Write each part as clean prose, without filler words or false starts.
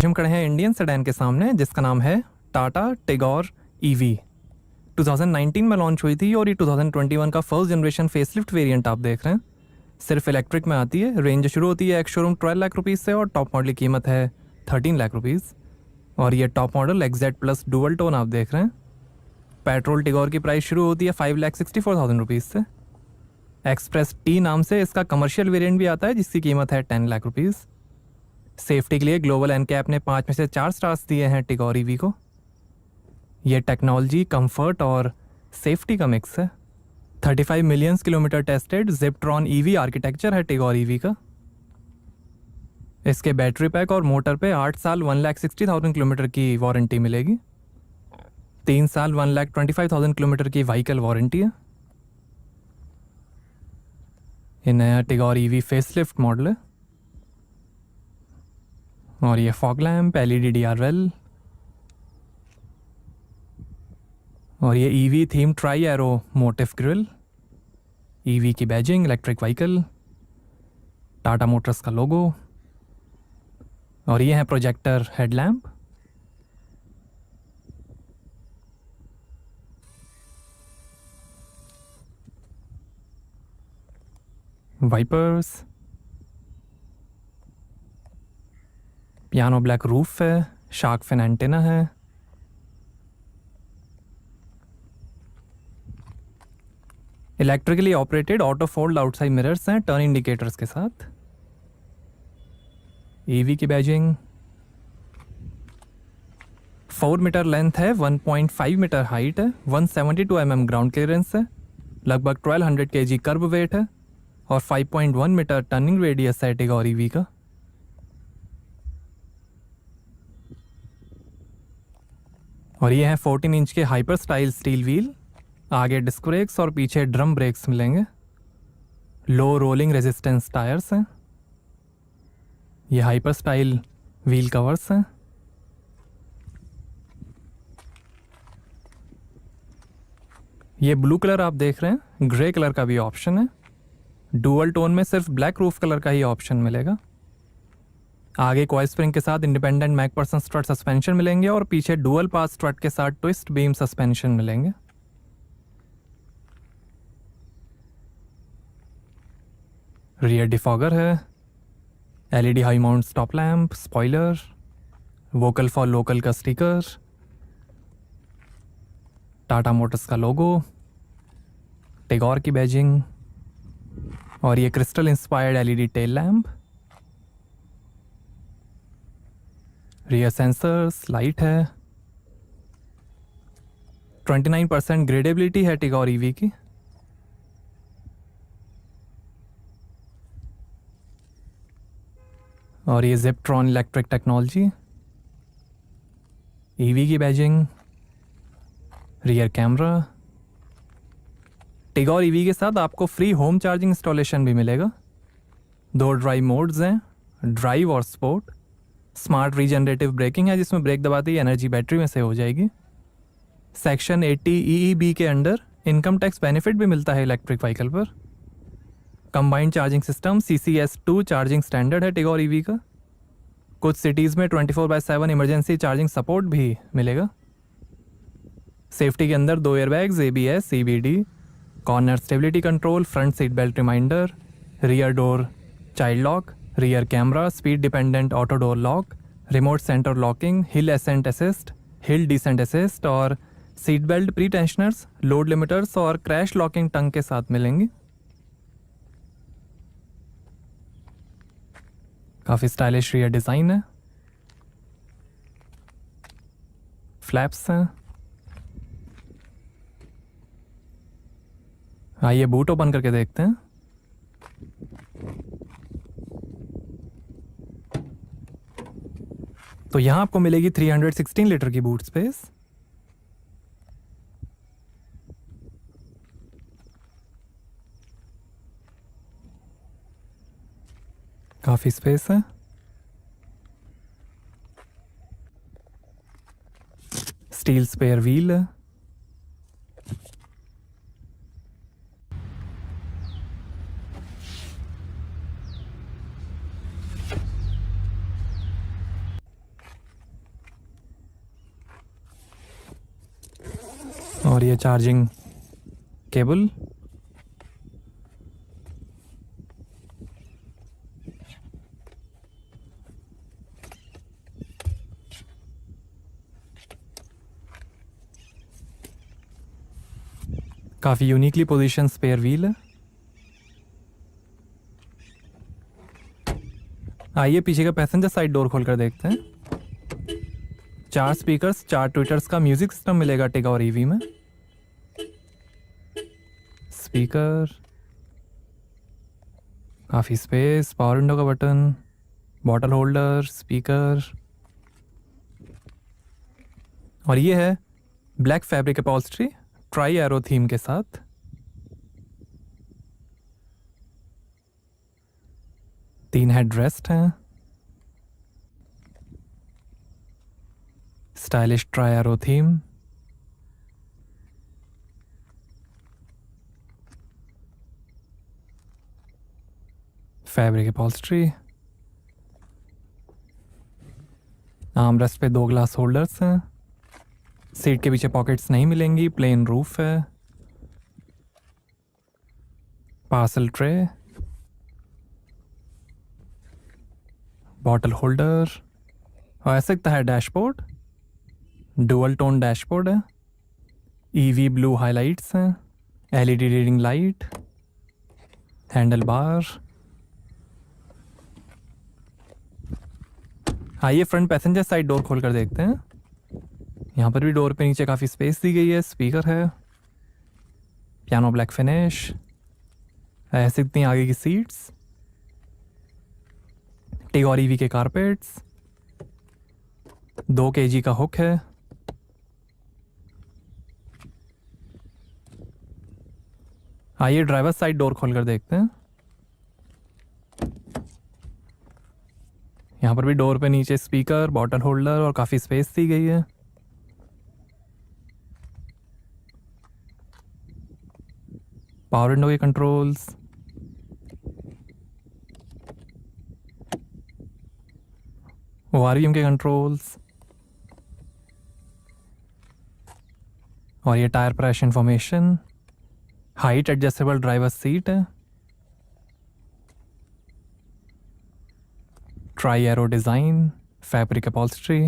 हम खड़े हैं इंडियन सेडान के सामने जिसका नाम है टाटा टिगोर ईवी। 2019 में लॉन्च हुई थी और ये 2021 का फर्स्ट जनरेशन फेसलिफ्ट वेरिएंट आप देख रहे हैं। सिर्फ इलेक्ट्रिक में आती है। रेंज शुरू होती है एक्स शोरूम 12 लाख रुपीज़ से और टॉप मॉडल की कीमत है 13 लाख रुपीज़। और ये top model XZ plus dual tone आप देख रहे हैं। पेट्रोल टिगोर की प्राइस शुरू होती है 5,64,000 रुपीज़ से। एक्सप्रेस टी नाम से इसका कमर्शियल वेरिएंट भी आता है जिसकी कीमत है 10 लाख रुपीज़। सेफ्टी के लिए ग्लोबल एनकैप ने 5 में से 4 स्टार्स दिए हैं टिगोर ईवी को। यह टेक्नोलॉजी, कंफर्ट और सेफ्टी का मिक्स है। 35 million kilometre tested Ziptron EV architecture है टिगोर ईवी का। इसके बैटरी पैक और मोटर पे 8 साल 1,60,000 किलोमीटर की वारंटी मिलेगी। 3 साल 1,25,000 किलोमीटर की व्हीकल वारंटी है। ये नया टिगोर ईवी फेसलिफ्ट मॉडल है। और ये फॉग लैम्प, एलईडी डीआरएल और ये EV theme tri arrow motif grille, EV की badging, electric vehicle, Tata motors का लोगो और ये है projector headlamp. Wipers, piano black roof है, शार्क फिन एंटेना है। Electrically operated auto fold outside mirrors हैं टर्न इंडिकेटर्स के साथ। ईवी की बैजिंग, 4 मीटर लेंथ है, 1.5 मीटर हाइट है, 172 mm ग्राउंड क्लियरेंस है, लगभग 1200 kg कर्ब वेट है और 5.1 मीटर टर्निंग रेडियस है टिगोर ईवी का। और ये है 14 इंच के हाइपर स्टाइल स्टील व्हील। आगे डिस्क ब्रेक्स और पीछे ड्रम ब्रेक्स मिलेंगे। लो रोलिंग रेजिस्टेंस टायर्स हैं। ये हाइपर स्टाइल व्हील कवर्स हैं। ये ब्लू कलर आप देख रहे हैं, ग्रे कलर का भी ऑप्शन है। डुअल टोन में सिर्फ ब्लैक रूफ कलर का ही ऑप्शन मिलेगा। आगे कॉइल स्प्रिंग के साथ इंडिपेंडेंट मैकपर्सन स्ट्रट सस्पेंशन मिलेंगे और पीछे डुअल पास स्ट्रट के साथ ट्विस्ट बीम सस्पेंशन मिलेंगे। रियर डिफॉगर है, LED high mount stop lamp, spoiler, vocal for local का स्टिकर, टाटा मोटर्स का लोगो, टिगोर की बैजिंग और ये crystal inspired LED tail lamp. Rear sensors, light है। 29% ग्रेडेबिलिटी है टिगोर ईवी की। और ये जिप्ट्रॉन इलेक्ट्रिक टेक्नोलॉजी, ईवी की badging, rear camera. Tigor EV के साथ आपको फ्री होम चार्जिंग इंस्टॉलेशन भी मिलेगा। 2 ड्राइव मोड्स हैं, ड्राइव और स्पोर्ट। स्मार्ट रीजनरेटिव ब्रेकिंग है जिसमें ब्रेक दबाते ही एनर्जी बैटरी में से हो जाएगी। सेक्शन 80 EEB के अंडर इनकम टैक्स बेनिफिट भी मिलता है इलेक्ट्रिक व्हीकल पर। Combined charging system CCS2 charging standard है टिगोर ईवी का। कुछ सिटीज़ में 24/7 इमरजेंसी चार्जिंग सपोर्ट भी मिलेगा। सेफ्टी के अंदर 2 airbags, ABS, CBD, corner stability control, front seat belt reminder, rear door child lock, rear camera, speed dependent auto door lock, remote centre locking, hill ascent assist, hill descent assist और seat belt pretensioners, load limiters और crash locking tongue के साथ मिलेंगी। काफ़ी stylish rear design है। Flaps हैं। आइए boot open करके देखते हैं। तो यहां आपको मिलेगी 316 लीटर की बूट स्पेस। काफी स्पेस है। स्टील स्पेयर व्हील है। और ये चार्जिंग केबल, काफ़ी यूनिकली पोजीशन स्पेयर व्हील है। आइए पीछे का पैसेंजर साइड डोर खोल कर देखते हैं। 4 स्पीकर्स, 4 ट्विटर्स का म्यूजिक सिस्टम मिलेगा टिगोर ईवी में। स्पीकर, काफ़ी स्पेस, पावर विंडो का बटन, बॉटल होल्डर, स्पीकर, और ये है black fabric upholstery try arrow theme के साथ। तीन हेडरेस्ट हैं, stylish try arrow theme, fabric upholstery. Armrest पे 2 ग्लास होल्डर्स हैं। सीट के पीछे पॉकेट्स नहीं मिलेंगी, प्लेन रूफ है। पार्सल ट्रे, बॉटल होल्डर, और ऐसा दिखता है डैशबोर्ड। डुअल टोन डैशबोर्ड है, ईवी ब्लू हाइलाइट्स हैं, LED reading light, handle bar. आइए फ्रंट पैसेंजर साइड डोर खोल कर देखते हैं। यहाँ पर भी डोर पे नीचे काफ़ी स्पेस दी गई है। स्पीकर है, पियानो ब्लैक फिनिश, ऐसे दिखती हैं आगे की सीट्स। टिगोर ईवी के कारपेट्स, 2 kg का हुक है। आइए ड्राइवर साइड डोर खोल कर देखते हैं। यहाँ पर भी डोर पे नीचे स्पीकर, बॉटल होल्डर और काफ़ी स्पेस दी गई है। पावर विंडो के कंट्रोल्स, ओआरवीएम के कंट्रोल्स, और ये tyre pressure information. Height adjustable driver seat है, tri arrow design, fabric upholstery,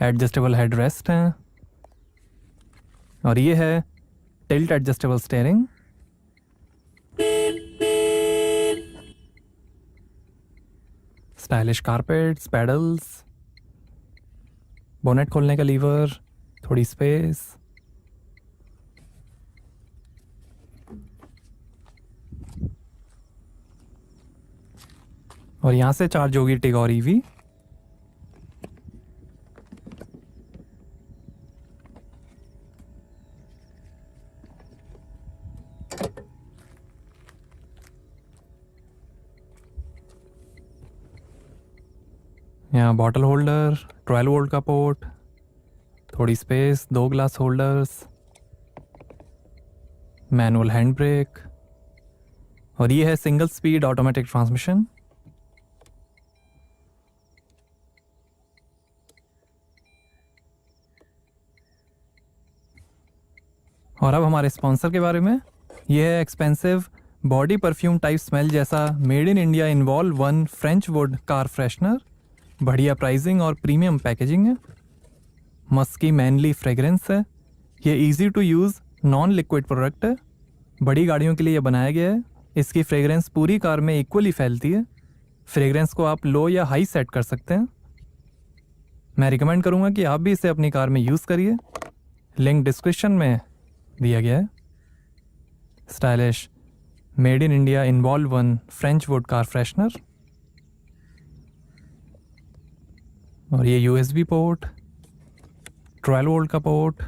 adjustable head rest हैं, और ये है tilt adjustable steering. Stylish carpets, pedals, bonnet खोलने का लीवर, थोड़ी स्पेस, और यहाँ से चार्ज होगी टिगोर ईवी। यहाँ बॉटल होल्डर, 12 वोल्ट का पोर्ट, थोड़ी space, 2 glass holders, manual hand brake, और ये है सिंगल स्पीड ऑटोमेटिक ट्रांसमिशन। और अब हमारे स्पॉन्सर के बारे में। यह है expensive body perfume type smell जैसा made in India Involve 1 French wood car freshener. बढ़िया प्राइसिंग और प्रीमियम पैकेजिंग है। मस्की मैनली फ्रेगरेंस है। ये easy to use non liquid product है। बड़ी गाड़ियों के लिए यह बनाया गया है। इसकी फ्रेगरेंस पूरी कार में इक्वली फैलती है। फ्रेगरेंस को आप लो या हाई सेट कर सकते हैं। मैं रिकमेंड करूँगा कि आप भी इसे अपनी कार में यूज़ करिए। लिंक डिस्क्रिप्शन में दिया गया है। Stylish made in India Involve 1 French wood car freshener, और ये यूएसबी पोर्ट, 12 वोल्ट का पोर्ट,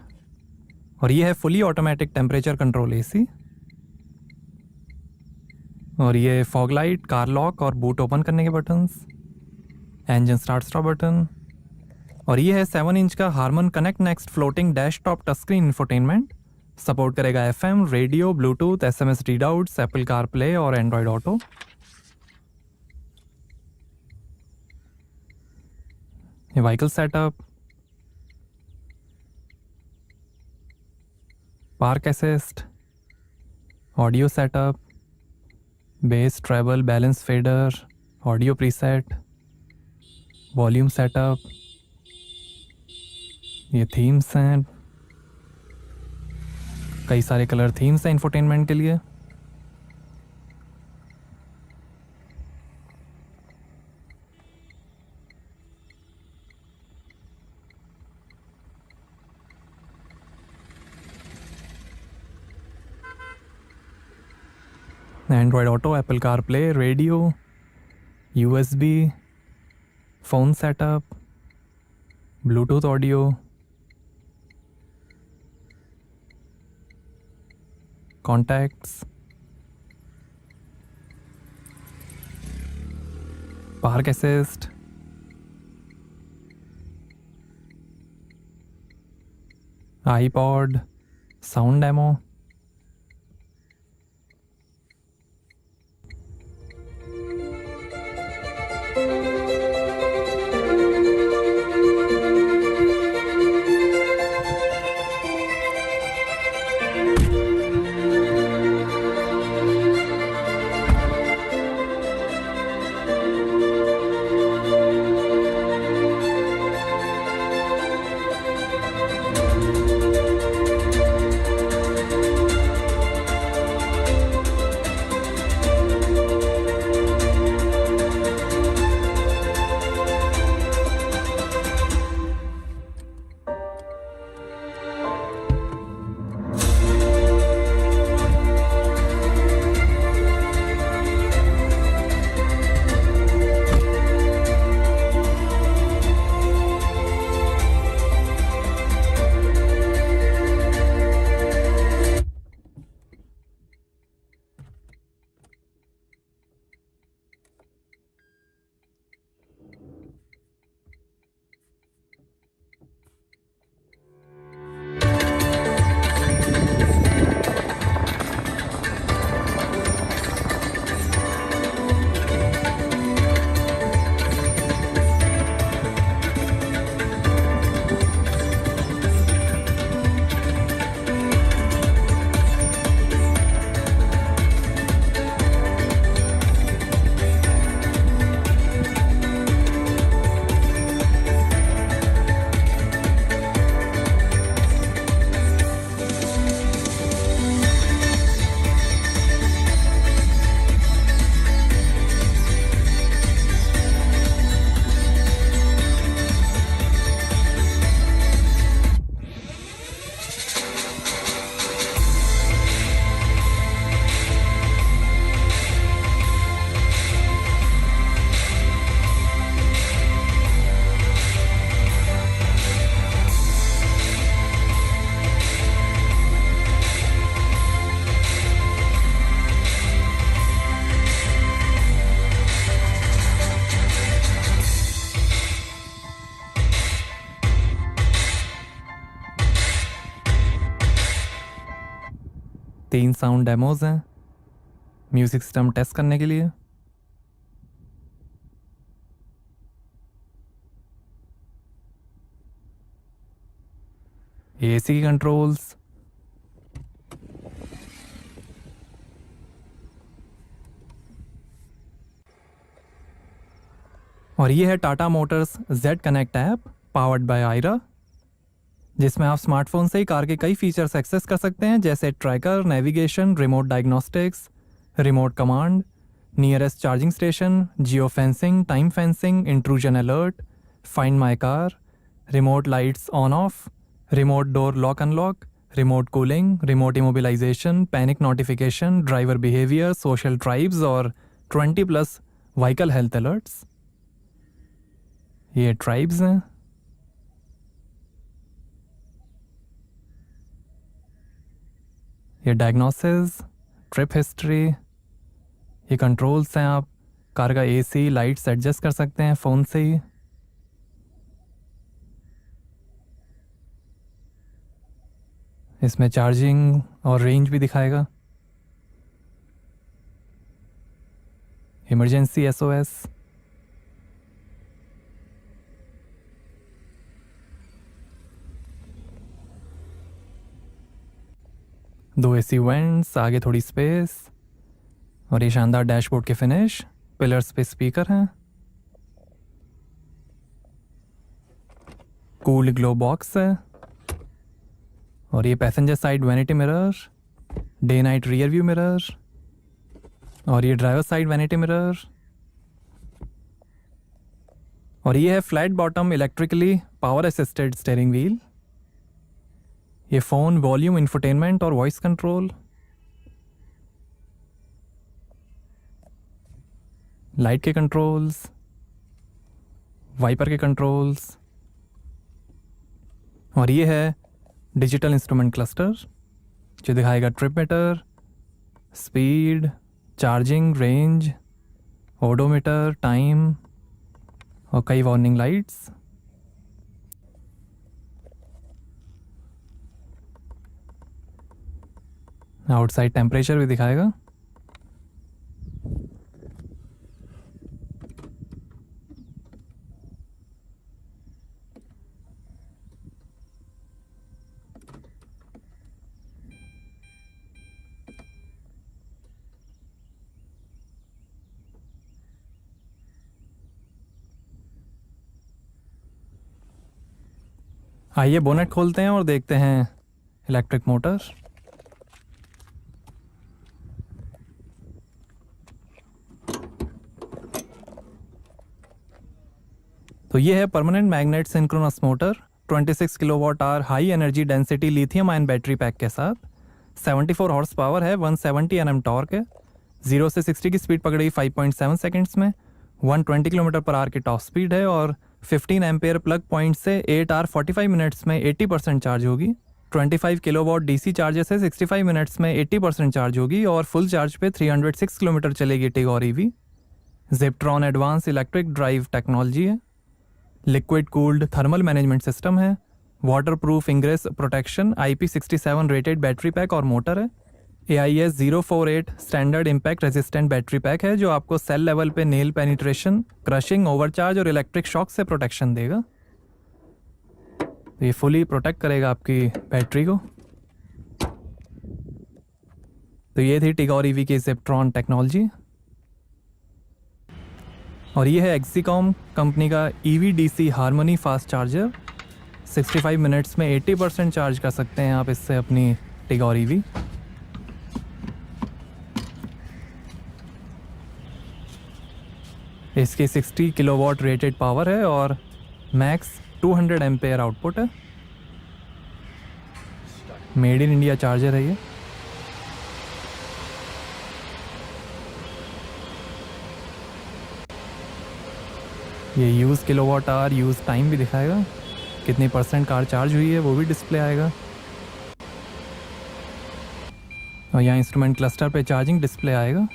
और ये है fully automatic temperature control AC, और ये फॉग लाइट, कार लॉक और बूट ओपन करने के buttons, engine start stop button, और ये है 7 इंच का Harman connect next floating dash top touch screen infotainment. Support करेगा FM, radio, Bluetooth, SMS readouts, Apple car play और एंड्रॉयड ऑटो। ये vehicle setup, park assist, audio setup, bass treble balance fader, audio preset, volume setup, ये themes हैं, कई सारे colour themes हैं infotainment के लिए। Android Auto, Apple CarPlay, radio, USB, phone setup, Bluetooth audio, contacts, park assist, iPod, sound demo, तीन sound demos हैं music system test करने के लिए। AC की कंट्रोल्स, और ये है Tata Motors Z connect app powered by Ayra, जिसमें आप स्मार्टफोन से ही कार के कई फीचर्स एक्सेस कर सकते हैं, जैसे tracker, navigation, remote diagnostics, remote command, nearest charging station, geo fencing, time fencing, intrusion alert, find my car, remote lights on off, remote door lock unlock, remote cooling, remote immobilisation, panic notification, driver behaviour, social tribes और 20+ vehicle health alerts. ये tribes हैं। ये diagnosis, trip history, ये controls हैं। आप car का AC, lights adjust कर सकते हैं फ़ोन से ही। इसमें चार्जिंग और रेंज भी दिखाएगा। इमरजेंसी SOS, 2 AC वेंट्स, आगे थोड़ी स्पेस, और ये शानदार डैशबोर्ड के फिनिश, पिलर्स पे स्पीकर हैं, कूल्ड ग्लो बॉक्स है, और ये passenger side vanity mirror, day night rear view mirror, और ये ड्राइवर साइड वैनिटी मिरर, और ये है flat bottom electrically power assisted steering wheel, ये फ़ोन वॉल्यूम इंफोटेनमेंट और वॉइस कंट्रोल, लाइट के कंट्रोल्स, वाइपर के कंट्रोल्स, और ये है डिजिटल इंस्ट्रूमेंट क्लस्टर जो दिखाएगा trip meter, speed, charging, range, odometer, time और कई वार्निंग लाइट्स। आउटसाइड टेम्परेचर भी दिखाएगा। आइए बोनेट खोलते हैं और देखते हैं इलेक्ट्रिक मोटर। तो ये है permanent magnet synchronous motor 26 kilowatt hour high energy density lithium ion battery pack के साथ। 74 हॉर्स पावर है, 170 Nm टॉर्क है। 0 से 60 की स्पीड पकड़ेगी 5.7 सेकंड्स में। 120 किलोमीटर पर आवर की टॉप स्पीड है और 15 एम्पेयर प्लग पॉइंट से 8 आवर 45 मिनट्स में 80% चार्ज होगी। 25 किलोवाट डीसी चार्जर से 65 मिनट्स में 80% चार्ज होगी और फुल चार्ज पे 306 किलोमीटर चलेगी Tigor EV. Ziptron advance electric drive technology है। Liquid cooled thermal management system है। Waterproof ingress protection IP67 rated battery pack और मोटर है। AIS 048 standard impact resistant battery pack है जो आपको सेल लेवल पे नेल पेनिट्रेशन, क्रशिंग, ओवरचार्ज और electric shock से प्रोटेक्शन देगा। तो ये फुली प्रोटेक्ट करेगा आपकी बैटरी को। तो ये थी टिगोर ईवी की ज़िप्ट्रॉन टेक्नोलॉजी। और ये है एक्सीकॉम कंपनी का EV-DC harmony fast charger. 65 minutes में 80% चार्ज कर सकते हैं आप इससे अपनी टिगोर ईवी। इसकी 60 किलोवाट रेटेड पावर है और मैक्स 200 एम्पेयर आउटपुट है। मेड इन इंडिया चार्जर है ये। Use kilowatt hour, use time भी दिखाएगा, कितनी परसेंट कार चार्ज हुई है वो भी डिस्प्ले आएगा। और यहाँ इंस्ट्रूमेंट क्लस्टर पे चार्जिंग डिस्प्ले आएगा।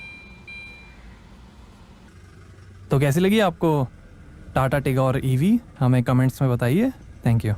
तो कैसी लगी आपको टाटा टिगोर ईवी? हमें कमेंट्स में बताइए। Thank you.